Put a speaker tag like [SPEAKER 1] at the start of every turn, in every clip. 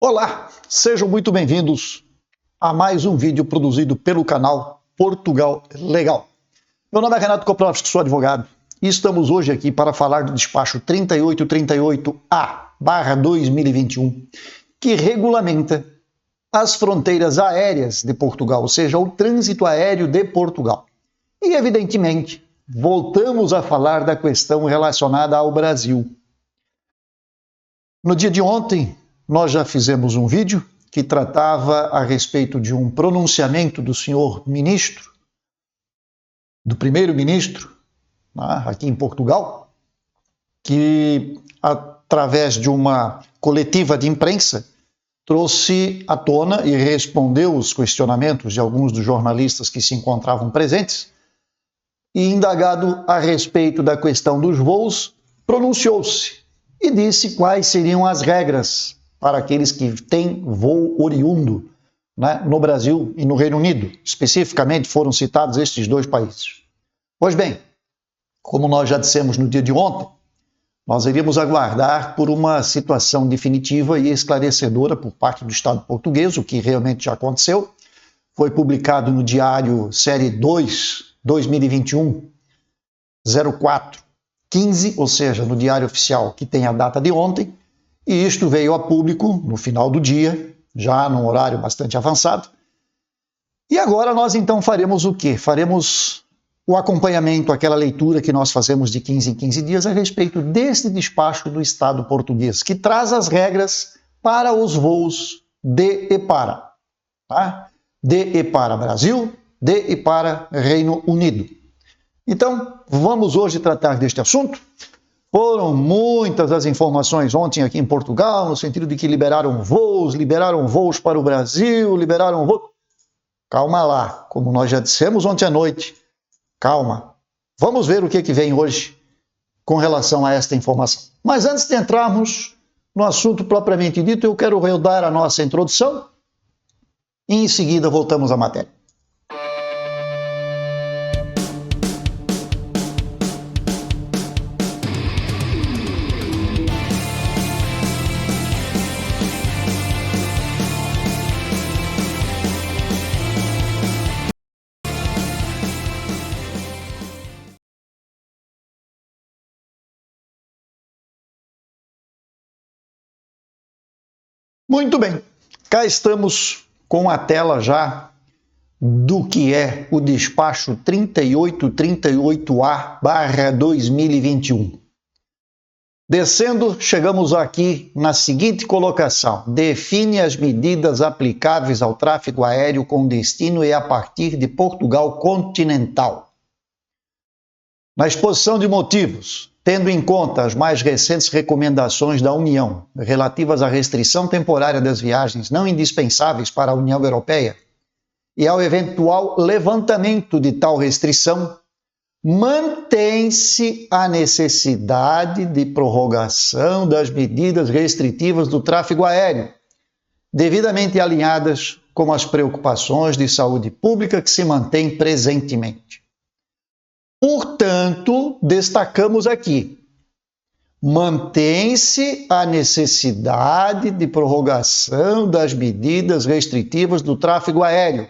[SPEAKER 1] Olá, sejam muito bem-vindos a mais um vídeo produzido pelo canal Portugal Legal. Meu nome é Renato Koprovski, sou advogado e estamos hoje aqui para falar do despacho 3838-A/2021, que regulamenta as fronteiras aéreas de Portugal, ou seja, o trânsito aéreo de Portugal. E, evidentemente, voltamos a falar da questão relacionada ao Brasil. No dia de ontem, nós já fizemos um vídeo que tratava a respeito de um pronunciamento do senhor ministro, do primeiro-ministro, aqui em Portugal, que, através de uma coletiva de imprensa, trouxe à tona e respondeu os questionamentos de alguns dos jornalistas que se encontravam presentes, e, indagado a respeito da questão dos voos, pronunciou-se e disse quais seriam as regras para aqueles que têm voo oriundo, no Brasil e no Reino Unido. Especificamente foram citados estes dois países. Pois bem, como nós já dissemos no dia de ontem, nós iríamos aguardar por uma situação definitiva e esclarecedora por parte do Estado português, o que realmente já aconteceu. Foi publicado no Diário Série 2, 2021, 0415, ou seja, no Diário Oficial, que tem a data de ontem, e isto veio a público no final do dia, já num horário bastante avançado. E agora nós então faremos o quê? Faremos o acompanhamento, aquela leitura que nós fazemos de 15 em 15 dias a respeito deste despacho do Estado português, que traz as regras para os voos de e para. De e para Brasil, de e para Reino Unido. Então, vamos hoje tratar deste assunto. Foram muitas as informações ontem aqui em Portugal, no sentido de que liberaram voos para o Brasil, liberaram voos. Calma lá, como nós já dissemos ontem à noite, calma. Vamos ver o que vem hoje com relação a esta informação. Mas antes de entrarmos no assunto propriamente dito, eu quero rodar a nossa introdução e em seguida voltamos à matéria. Muito bem, cá estamos com a tela já do que é o despacho 3838-A/2021. Descendo, chegamos aqui na seguinte colocação: define as medidas aplicáveis ao tráfego aéreo com destino e a partir de Portugal continental. Na exposição de motivos, tendo em conta as mais recentes recomendações da União relativas à restrição temporária das viagens não indispensáveis para a União Europeia e ao eventual levantamento de tal restrição, mantém-se a necessidade de prorrogação das medidas restritivas do tráfego aéreo, devidamente alinhadas com as preocupações de saúde pública que se mantêm presentemente. Portanto, destacamos aqui, mantém-se a necessidade de prorrogação das medidas restritivas do tráfego aéreo.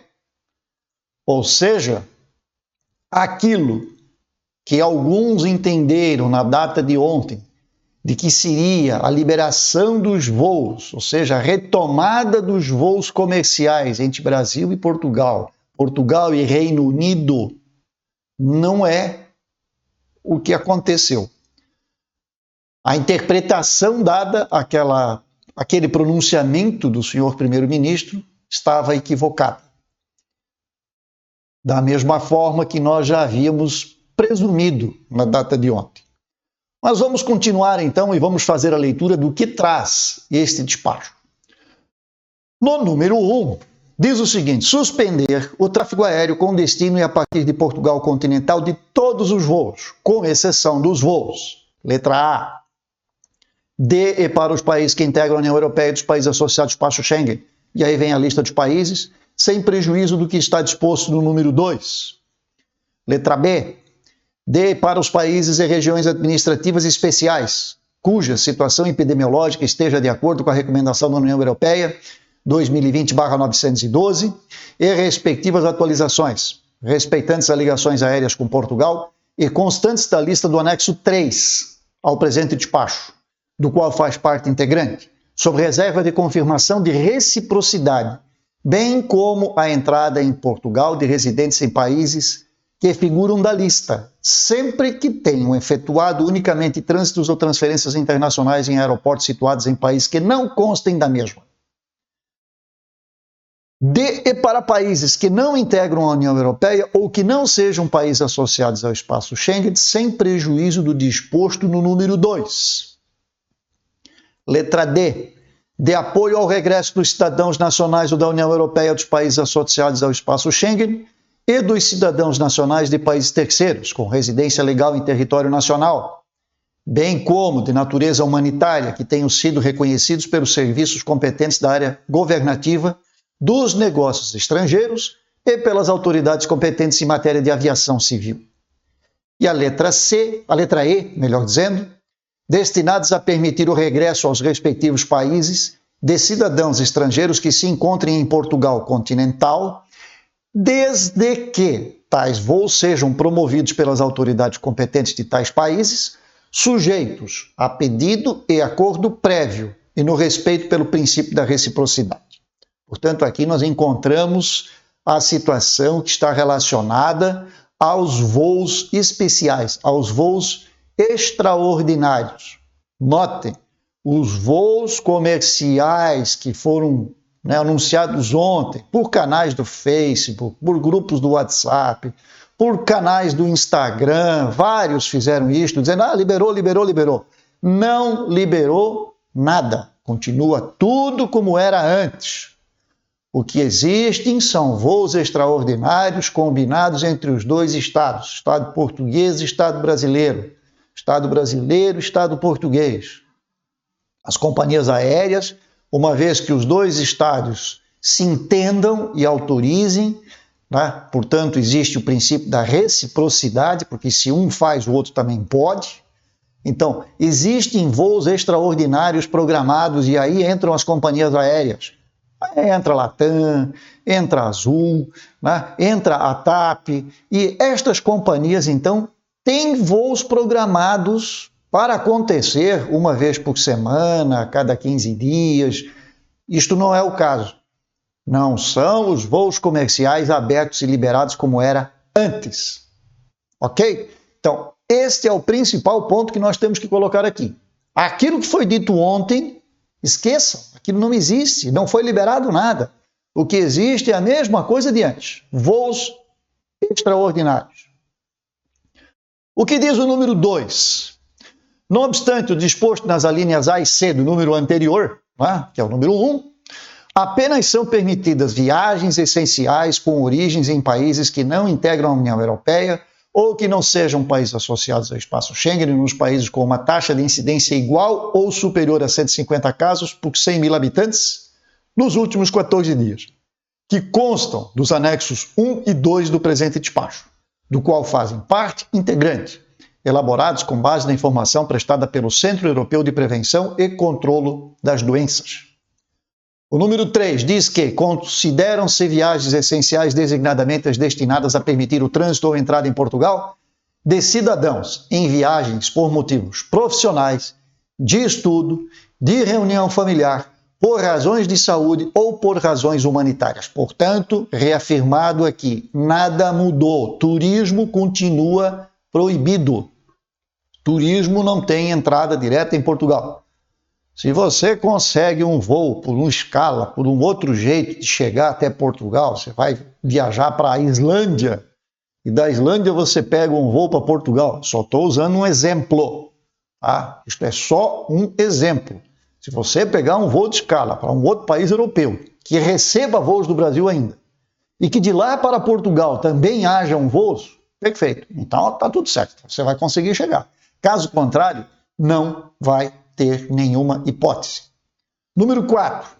[SPEAKER 1] Ou seja, aquilo que alguns entenderam na data de ontem, de que seria a liberação dos voos, ou seja, a retomada dos voos comerciais entre Brasil e Portugal, Portugal e Reino Unido, não é o que aconteceu. A interpretação dada àquele pronunciamento do senhor primeiro-ministro estava equivocada. Da mesma forma que nós já havíamos presumido na data de ontem. Mas vamos continuar então e vamos fazer a leitura do que traz este despacho. No número 1, diz o seguinte: suspender o tráfego aéreo com destino e a partir de Portugal continental de todos os voos, com exceção dos voos. Letra A. De e para os países que integram a União Europeia e dos países associados ao espaço Schengen. E aí vem a lista dos países, sem prejuízo do que está disposto no número 2. Letra B. De e para os países e regiões administrativas especiais, cuja situação epidemiológica esteja de acordo com a recomendação da União Europeia 2020/912 e respectivas atualizações, respeitantes a ligações aéreas com Portugal e constantes da lista do anexo 3 ao presente despacho, do qual faz parte integrante, sob reserva de confirmação de reciprocidade, bem como a entrada em Portugal de residentes em países que figuram da lista, sempre que tenham efetuado unicamente trânsitos ou transferências internacionais em aeroportos situados em países que não constem da mesma. De e para países que não integram a União Europeia ou que não sejam países associados ao espaço Schengen, sem prejuízo do disposto no número 2. Letra D. De apoio ao regresso dos cidadãos nacionais ou da União Europeia dos países associados ao espaço Schengen e dos cidadãos nacionais de países terceiros, com residência legal em território nacional, bem como de natureza humanitária, que tenham sido reconhecidos pelos serviços competentes da área governativa dos negócios estrangeiros e pelas autoridades competentes em matéria de aviação civil. E a letra E, melhor dizendo, destinados a permitir o regresso aos respectivos países de cidadãos estrangeiros que se encontrem em Portugal continental, desde que tais voos sejam promovidos pelas autoridades competentes de tais países, sujeitos a pedido e acordo prévio e no respeito pelo princípio da reciprocidade. Portanto, aqui nós encontramos a situação que está relacionada aos voos especiais, aos voos extraordinários. Notem, os voos comerciais que foram anunciados ontem por canais do Facebook, por grupos do WhatsApp, por canais do Instagram, vários fizeram isto, dizendo, liberou. Não liberou nada, continua tudo como era antes. O que existem são voos extraordinários combinados entre os dois estados, Estado português e Estado brasileiro, Estado português. As companhias aéreas, uma vez que os dois estados se entendam e autorizem, né? Portanto, existe o princípio da reciprocidade, porque se um faz, o outro também pode. Então, existem voos extraordinários programados e aí entram as companhias aéreas. Entra a Latam, entra a Azul, né? Entra a TAP, e estas companhias, então, têm voos programados para acontecer uma vez por semana, a cada 15 dias. Isto não é o caso. Não são os voos comerciais abertos e liberados como era antes. Ok? Então, este é o principal ponto que nós temos que colocar aqui. Aquilo que foi dito ontem, esqueçam, aquilo não existe, não foi liberado nada. O que existe é a mesma coisa de antes, voos extraordinários. O que diz o número 2? Não obstante o disposto nas alíneas A e C do número anterior, né, que é o número 1, apenas são permitidas viagens essenciais com origens em países que não integram a União Europeia ou que não sejam países associados ao espaço Schengen, nos países com uma taxa de incidência igual ou superior a 150 casos por 100 mil habitantes nos últimos 14 dias, que constam dos anexos 1 e 2 do presente despacho, do qual fazem parte integrante, elaborados com base na informação prestada pelo Centro Europeu de Prevenção e Controlo das Doenças. O número 3 diz que consideram-se viagens essenciais designadamente as destinadas a permitir o trânsito ou entrada em Portugal de cidadãos em viagens por motivos profissionais, de estudo, de reunião familiar, por razões de saúde ou por razões humanitárias. Portanto, reafirmado aqui, nada mudou. Turismo continua proibido. Turismo não tem entrada direta em Portugal. Se você consegue um voo por uma escala, por um outro jeito de chegar até Portugal, você vai viajar para a Islândia e da Islândia você pega um voo para Portugal. Só estou usando um exemplo. Tá? Isto é só um exemplo. Se você pegar um voo de escala para um outro país europeu que receba voos do Brasil ainda e que de lá para Portugal também hajam voos, perfeito. Então está tudo certo. Você vai conseguir chegar. Caso contrário, não vai ter nenhuma hipótese. Número 4.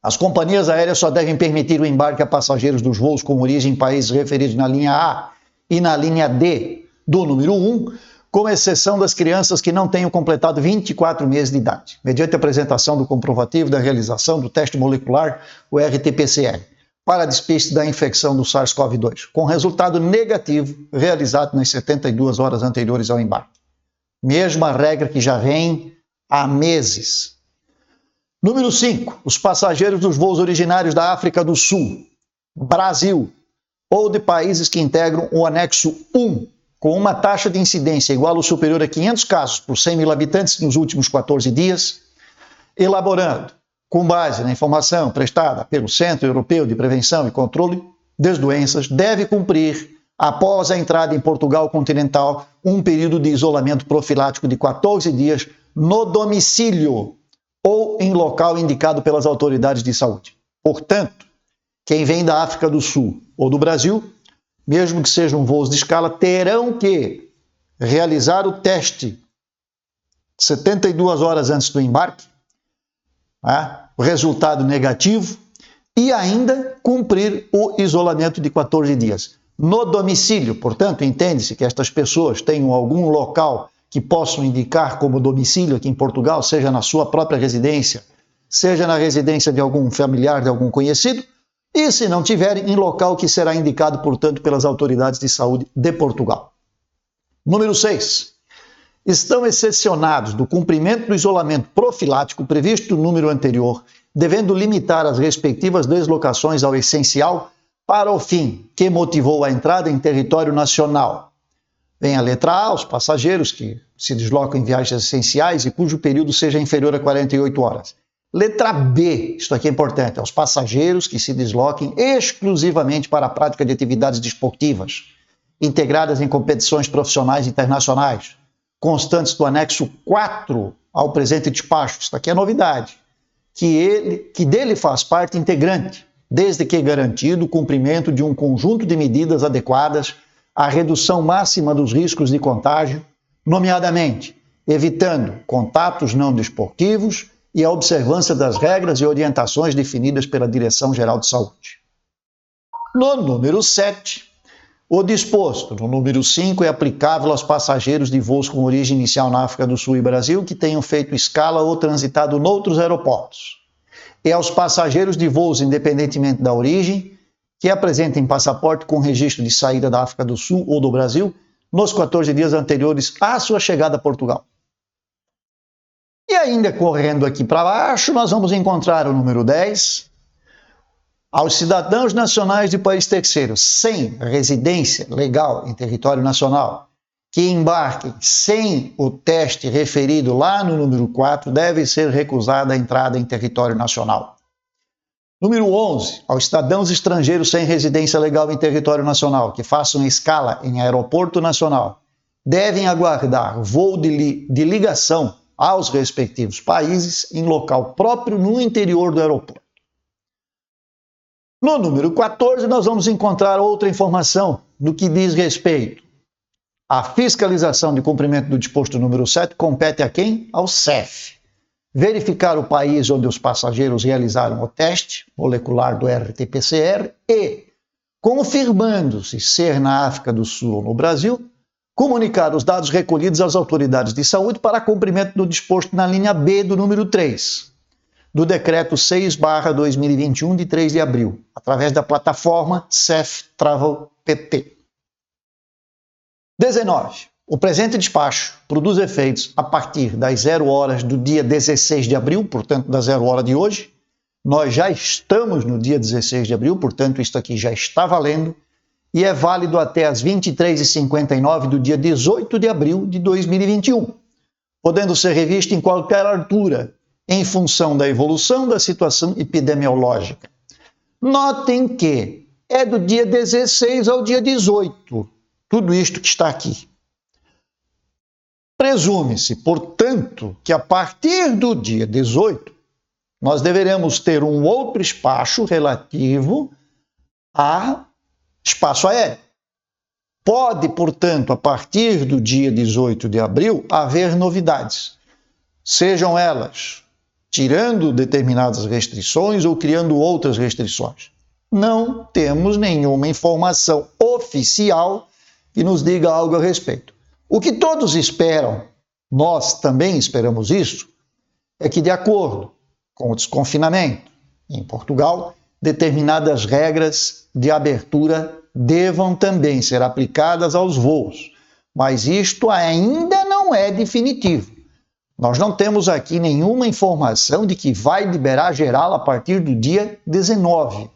[SPEAKER 1] As companhias aéreas só devem permitir o embarque a passageiros dos voos com origem em países referidos na linha A e na linha D do número 1, com exceção das crianças que não tenham completado 24 meses de idade, mediante a apresentação do comprovativo da realização do teste molecular, o RT-PCR, para a despiste da infecção do SARS-CoV-2, com resultado negativo realizado nas 72 horas anteriores ao embarque. Mesma regra que já vem há meses. Número 5. Os passageiros dos voos originários da África do Sul, Brasil, ou de países que integram o anexo 1, com uma taxa de incidência igual ou superior a 500 casos por 100 mil habitantes nos últimos 14 dias, elaborando, com base na informação prestada pelo Centro Europeu de Prevenção e Controle das Doenças, deve cumprir, após a entrada em Portugal continental, um período de isolamento profilático de 14 dias no domicílio ou em local indicado pelas autoridades de saúde. Portanto, quem vem da África do Sul ou do Brasil, mesmo que sejam voos de escala, terão que realizar o teste 72 horas antes do embarque, o resultado negativo, e ainda cumprir o isolamento de 14 dias. No domicílio, portanto, entende-se que estas pessoas tenham algum local que possam indicar como domicílio aqui em Portugal, seja na sua própria residência, seja na residência de algum familiar, de algum conhecido, e se não tiverem, em local que será indicado, portanto, pelas autoridades de saúde de Portugal. Número 6. Estão excepcionados do cumprimento do isolamento profilático previsto no número anterior, devendo limitar as respectivas deslocações ao essencial para o fim que motivou a entrada em território nacional. Vem a letra A, os passageiros que se deslocam em viagens essenciais e cujo período seja inferior a 48 horas. Letra B, isto aqui é importante, aos passageiros que se desloquem exclusivamente para a prática de atividades desportivas, integradas em competições profissionais internacionais, constantes do anexo 4 ao presente despacho. Isto aqui é novidade, que dele faz parte integrante, desde que garantido o cumprimento de um conjunto de medidas adequadas à redução máxima dos riscos de contágio, nomeadamente evitando contatos não desportivos e a observância das regras e orientações definidas pela Direção-Geral de Saúde. No número 7, o disposto no número 5 é aplicável aos passageiros de voos com origem inicial na África do Sul e Brasil que tenham feito escala ou transitado noutros aeroportos, e aos passageiros de voos independentemente da origem que apresentem passaporte com registro de saída da África do Sul ou do Brasil nos 14 dias anteriores à sua chegada a Portugal. E ainda correndo aqui para baixo, nós vamos encontrar o número 10. Aos cidadãos nacionais de país terceiro sem residência legal em território nacional, que embarquem sem o teste referido lá no número 4, deve ser recusada a entrada em território nacional. Número 11. Aos cidadãos estrangeiros sem residência legal em território nacional, que façam escala em aeroporto nacional, devem aguardar voo de ligação aos respectivos países em local próprio no interior do aeroporto. No número 14, nós vamos encontrar outra informação no que diz respeito à fiscalização de cumprimento do disposto número 7, compete a quem? Ao CEF. Verificar o país onde os passageiros realizaram o teste molecular do RT-PCR e, confirmando-se ser na África do Sul ou no Brasil, comunicar os dados recolhidos às autoridades de saúde para cumprimento do disposto na linha B do número 3, do Decreto 6/2021, de 3 de abril, através da plataforma CEF Travel PT. 19. O presente despacho produz efeitos a partir das 0 horas do dia 16 de abril, portanto, da 0 hora de hoje. Nós já estamos no dia 16 de abril, portanto, isto aqui já está valendo, e é válido até as 23h59 do dia 18 de abril de 2021, podendo ser revisto em qualquer altura, em função da evolução da situação epidemiológica. Notem que é do dia 16 ao dia 18, tudo isto que está aqui. Presume-se, portanto, que a partir do dia 18, nós deveremos ter um outro despacho relativo a espaço aéreo. Pode, portanto, a partir do dia 18 de abril, haver novidades, sejam elas tirando determinadas restrições ou criando outras restrições. Não temos nenhuma informação oficial que nos diga algo a respeito. O que todos esperam, nós também esperamos isso, é que, de acordo com o desconfinamento em Portugal, determinadas regras de abertura devam também ser aplicadas aos voos. Mas isto ainda não é definitivo. Nós não temos aqui nenhuma informação de que vai liberar geral a partir do dia 19.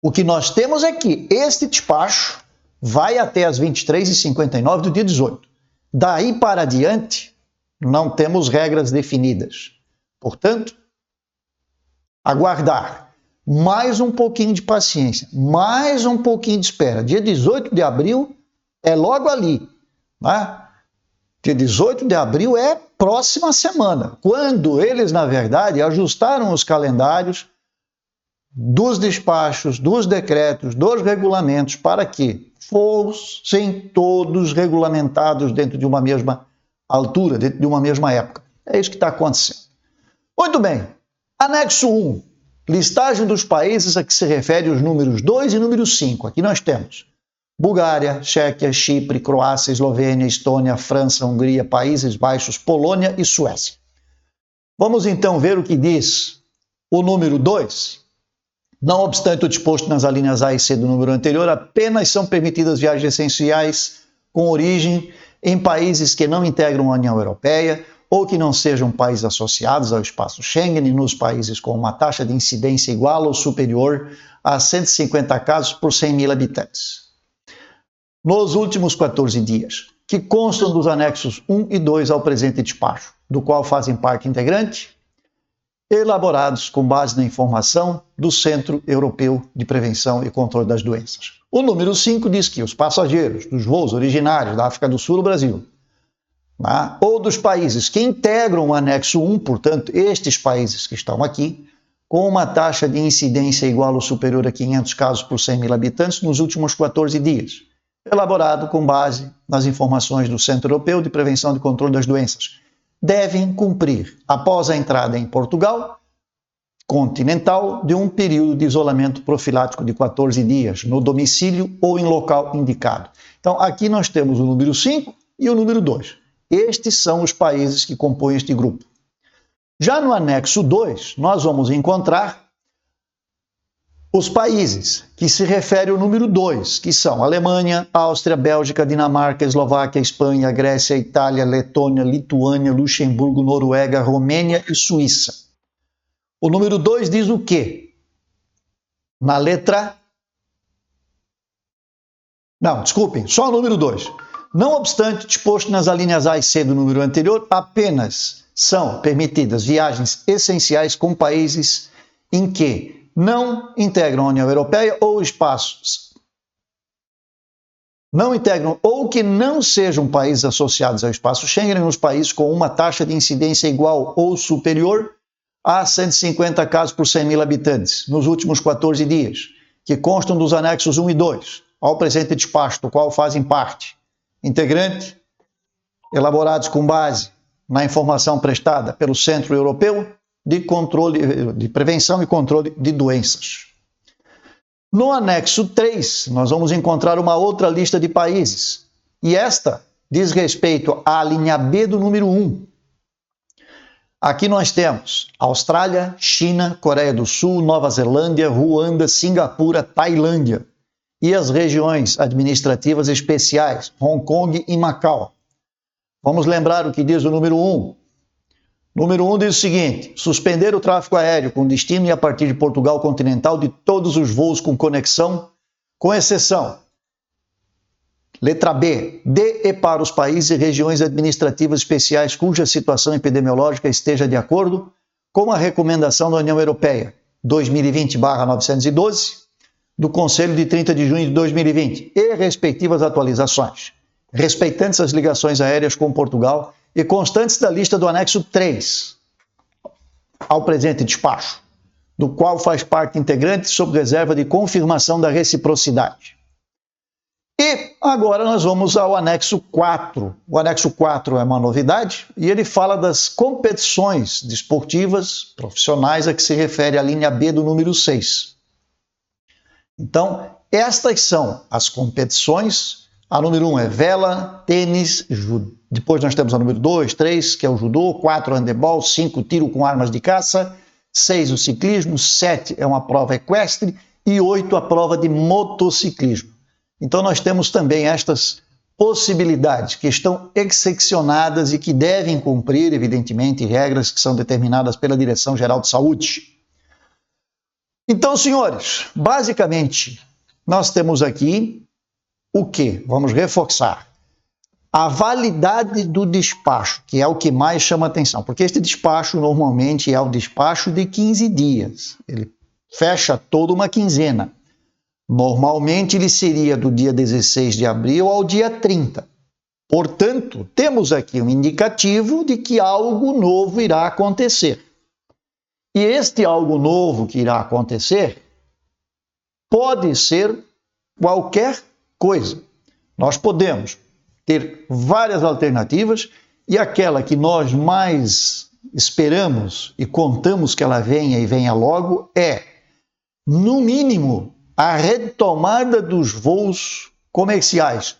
[SPEAKER 1] O que nós temos é que este despacho vai até as 23h59 do dia 18. Daí para adiante, não temos regras definidas. Portanto, aguardar mais um pouquinho de paciência, mais um pouquinho de espera. Dia 18 de abril é logo ali, né? Dia 18 de abril é próxima semana, quando eles, na verdade, ajustaram os calendários dos despachos, dos decretos, dos regulamentos, para que fossem todos regulamentados dentro de uma mesma altura, dentro de uma mesma época. É isso que está acontecendo. Muito bem. Anexo 1. Listagem dos países a que se refere os números 2 e número 5. Aqui nós temos Bulgária, Chequia, Chipre, Croácia, Eslovênia, Estônia, França, Hungria, Países Baixos, Polônia e Suécia. Vamos então ver o que diz o número 2. Não obstante o disposto nas alíneas A e C do número anterior, apenas são permitidas viagens essenciais com origem em países que não integram a União Europeia ou que não sejam países associados ao espaço Schengen e nos países com uma taxa de incidência igual ou superior a 150 casos por 100 mil habitantes. Nos últimos 14 dias, que constam dos anexos 1 e 2 ao presente despacho, do qual fazem parte integrante, elaborados com base na informação do Centro Europeu de Prevenção e Controle das Doenças. O número 5 diz que os passageiros dos voos originários da África do Sul ao Brasil, ou dos países que integram o anexo 1, portanto, estes países que estão aqui, com uma taxa de incidência igual ou superior a 500 casos por 100 mil habitantes nos últimos 14 dias, elaborado com base nas informações do Centro Europeu de Prevenção e Controle das Doenças, devem cumprir, após a entrada em Portugal continental, de um período de isolamento profilático de 14 dias, no domicílio ou em local indicado. Então, aqui nós temos o número 5 e o número 2. Estes são os países que compõem este grupo. Já no anexo 2, nós vamos encontrar os países que se refere ao número 2, que são Alemanha, Áustria, Bélgica, Dinamarca, Eslováquia, Espanha, Grécia, Itália, Letônia, Lituânia, Luxemburgo, Noruega, Romênia e Suíça. O número 2 diz o quê? Na letra... Não, desculpem, só o número 2. Não obstante disposto nas alíneas A e C do número anterior, apenas são permitidas viagens essenciais com países em que não integram a União Europeia ou espaços não integram ou que não sejam países associados ao espaço Schengen nos países com uma taxa de incidência igual ou superior a 150 casos por 100 mil habitantes nos últimos 14 dias, que constam dos anexos 1 e 2 ao presente despacho, do qual fazem parte integrante, elaborados com base na informação prestada pelo Centro Europeu de Prevenção e Controle de Doenças. No anexo 3, nós vamos encontrar uma outra lista de países, e esta diz respeito à linha B do número 1. Aqui nós temos Austrália, China, Coreia do Sul, Nova Zelândia, Ruanda, Singapura, Tailândia e as regiões administrativas especiais, Hong Kong e Macau. Vamos lembrar o que diz o número 1. Número 1 diz o seguinte: suspender o tráfego aéreo com destino e a partir de Portugal continental de todos os voos com conexão, com exceção. Letra B. De e para os países e regiões administrativas especiais cuja situação epidemiológica esteja de acordo com a recomendação da União Europeia 2020/912 do Conselho de 30 de junho de 2020 e respectivas atualizações, respeitantes as ligações aéreas com Portugal e constantes da lista do anexo 3 ao presente despacho, do qual faz parte integrante sob reserva de confirmação da reciprocidade. E agora nós vamos ao anexo 4. O anexo 4 é uma novidade e ele fala das competições desportivas profissionais a que se refere a linha B do número 6. Então, estas são as competições A número 1 é vela, tênis, depois nós temos a número 2, 3, que é o judô, 4, handebol, 5, tiro com armas de caça, 6, o ciclismo, 7 é uma prova equestre e 8, a prova de motociclismo. Então nós temos também estas possibilidades que estão excepcionadas e que devem cumprir, evidentemente, regras que são determinadas pela Direção-Geral de Saúde. Então, senhores, basicamente, nós temos aqui o quê? Vamos reforçar. A validade do despacho, que é o que mais chama atenção, porque este despacho normalmente é o despacho de 15 dias. Ele fecha toda uma quinzena. Normalmente ele seria do dia 16 de abril ao dia 30. Portanto, temos aqui um indicativo de que algo novo irá acontecer. E este algo novo que irá acontecer pode ser qualquer coisa. Nós podemos ter várias alternativas e aquela que nós mais esperamos e contamos que ela venha e venha logo é, no mínimo, a retomada dos voos comerciais,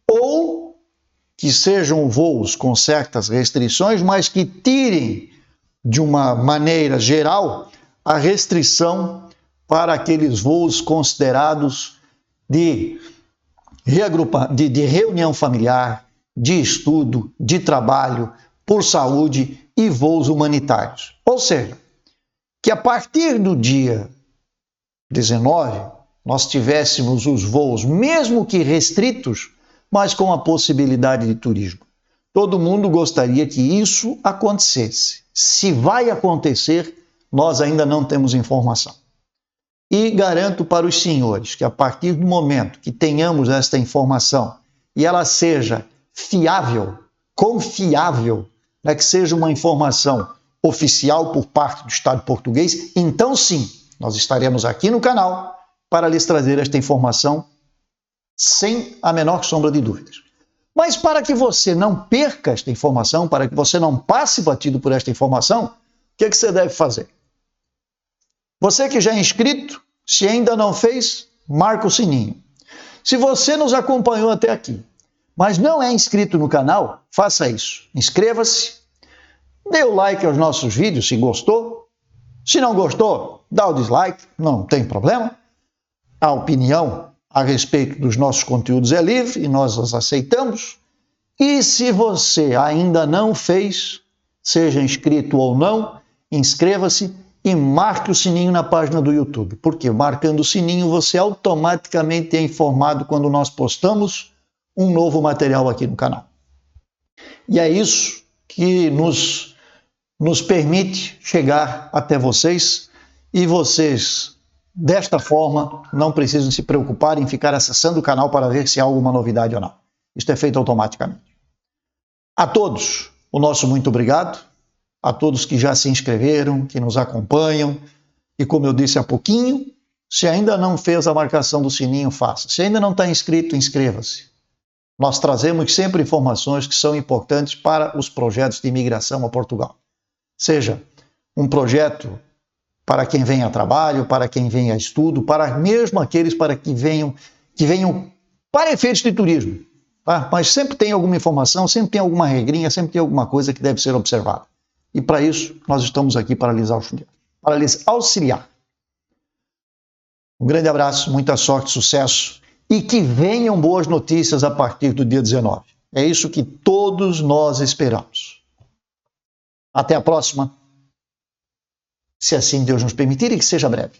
[SPEAKER 1] ou que sejam voos com certas restrições, mas que tirem de uma maneira geral a restrição para aqueles voos considerados de reunião familiar, de estudo, de trabalho, por saúde e voos humanitários. Ou seja, que a partir do dia 19, nós tivéssemos os voos, mesmo que restritos, mas com a possibilidade de turismo. Todo mundo gostaria que isso acontecesse. Se vai acontecer, nós ainda não temos informação. E garanto para os senhores que a partir do momento que tenhamos esta informação e ela seja fiável, confiável, né, que seja uma informação oficial por parte do Estado português, então sim, nós estaremos aqui no canal para lhes trazer esta informação sem a menor sombra de dúvidas. Mas para que você não perca esta informação, para que você não passe batido por esta informação, o que é que você deve fazer? Você que já é inscrito, se ainda não fez, marca o sininho. Se você nos acompanhou até aqui, mas não é inscrito no canal, faça isso. Inscreva-se, dê o like aos nossos vídeos se gostou. Se não gostou, dá o dislike, não tem problema. A opinião a respeito dos nossos conteúdos é livre e nós as aceitamos. E se você ainda não fez, seja inscrito ou não, inscreva-se e marque o sininho na página do YouTube. Porque marcando o sininho você automaticamente é informado quando nós postamos um novo material aqui no canal. E é isso que nos permite chegar até vocês e vocês, desta forma, não precisam se preocupar em ficar acessando o canal para ver se há alguma novidade ou não. Isto é feito automaticamente. A todos, o nosso muito obrigado. A todos que já se inscreveram, que nos acompanham. E como eu disse há pouquinho, se ainda não fez a marcação do sininho, faça. Se ainda não está inscrito, inscreva-se. Nós trazemos sempre informações que são importantes para os projetos de imigração a Portugal. Seja um projeto para quem vem a trabalho, para quem vem a estudo, para mesmo aqueles para que venham para efeitos de turismo. Tá? Mas sempre tem alguma informação, sempre tem alguma regrinha, sempre tem alguma coisa que deve ser observada. E para isso, nós estamos aqui para lhes auxiliar. Um grande abraço, muita sorte, sucesso e que venham boas notícias a partir do dia 19. É isso que todos nós esperamos. Até a próxima, se assim Deus nos permitir e que seja breve.